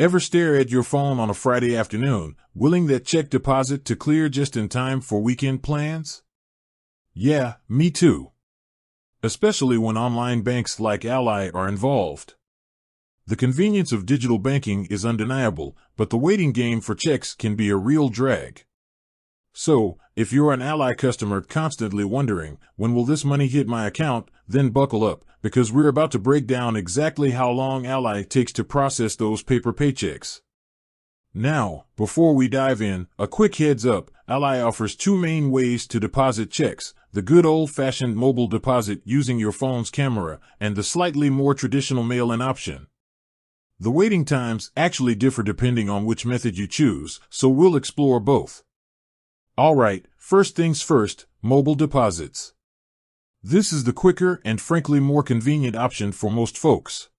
Ever stare at your phone on a Friday afternoon, willing that check deposit to clear just in time for weekend plans? Yeah, me too. Especially when online banks like Ally are involved. The convenience of digital banking is undeniable, but the waiting game for checks can be a real drag. So, if you're an Ally customer constantly wondering, when will this money hit my account, then buckle up, because we're about to break down exactly how long Ally takes to process those paper paychecks. Now, before we dive in, a quick heads up, Ally offers two main ways to deposit checks: the good old-fashioned mobile deposit using your phone's camera, and the slightly more traditional mail-in option. The waiting times actually differ depending on which method you choose, so we'll explore both. Alright, first things first, mobile deposits. This is the quicker and frankly more convenient option for most folks.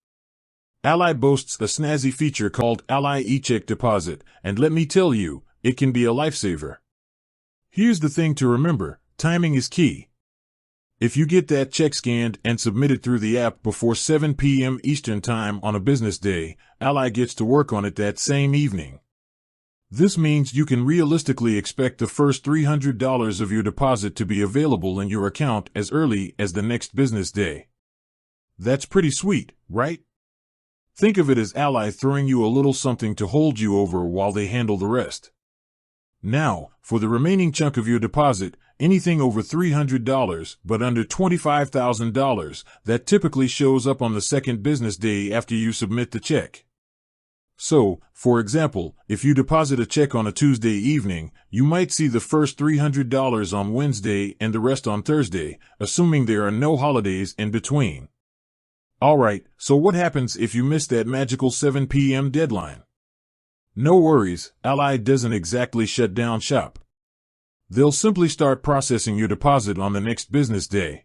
Ally boasts a snazzy feature called Ally eCheck Deposit, and let me tell you, it can be a lifesaver. Here's the thing to remember, timing is key. If you get that check scanned and submitted through the app before 7 p.m. Eastern Time on a business day, Ally gets to work on it that same evening. This means you can realistically expect the first $300 of your deposit to be available in your account as early as the next business day. That's pretty sweet, right? Think of it as Ally throwing you a little something to hold you over while they handle the rest. Now, for the remaining chunk of your deposit, anything over $300 but under $25,000, that typically shows up on the second business day after you submit the check. So, for example, if you deposit a check on a Tuesday evening, you might see the first $300 on Wednesday and the rest on Thursday, assuming there are no holidays in between. Alright, so what happens if you miss that magical 7 p.m. deadline? No worries, Ally doesn't exactly shut down shop. They'll simply start processing your deposit on the next business day.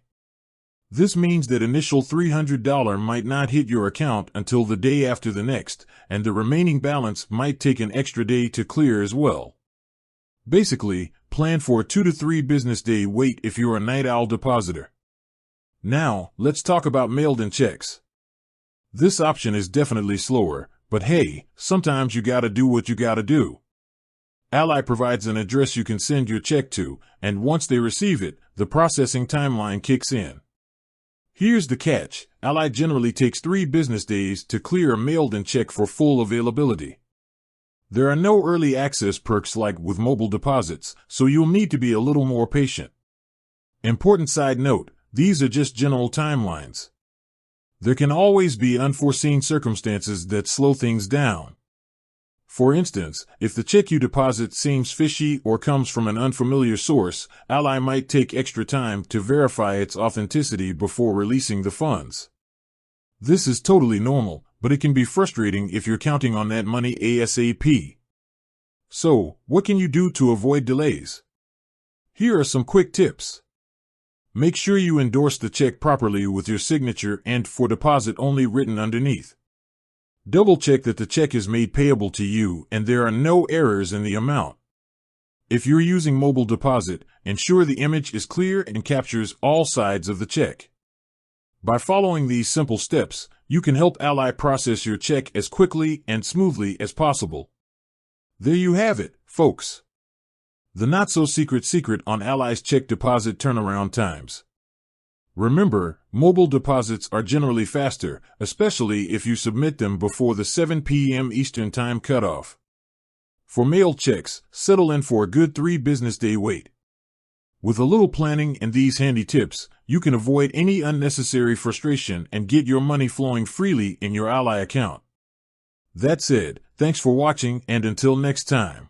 This means that initial $300 might not hit your account until the day after the next, and the remaining balance might take an extra day to clear as well. Basically, plan for a 2 to 3 business day wait if you're a night owl depositor. Now, let's talk about mailed-in checks. This option is definitely slower, but hey, sometimes you gotta do what you gotta do. Ally provides an address you can send your check to, and once they receive it, the processing timeline kicks in. Here's the catch, Ally generally takes 3 business days to clear a mailed-in check for full availability. There are no early access perks like with mobile deposits, so you'll need to be a little more patient. Important side note, these are just general timelines. There can always be unforeseen circumstances that slow things down. For instance, if the check you deposit seems fishy or comes from an unfamiliar source, Ally might take extra time to verify its authenticity before releasing the funds. This is totally normal, but it can be frustrating if you're counting on that money ASAP. So, what can you do to avoid delays? Here are some quick tips. Make sure you endorse the check properly with your signature and for deposit only written underneath. Double-check that the check is made payable to you and there are no errors in the amount. If you're using mobile deposit, ensure the image is clear and captures all sides of the check. By following these simple steps, you can help Ally process your check as quickly and smoothly as possible. There you have it, folks. The not-so-secret secret on Ally's check deposit turnaround times. Remember, mobile deposits are generally faster, especially if you submit them before the 7 p.m. Eastern Time cutoff. For mail checks, settle in for a good 3 business day wait. With a little planning and these handy tips, you can avoid any unnecessary frustration and get your money flowing freely in your Ally account. That said, thanks for watching and until next time.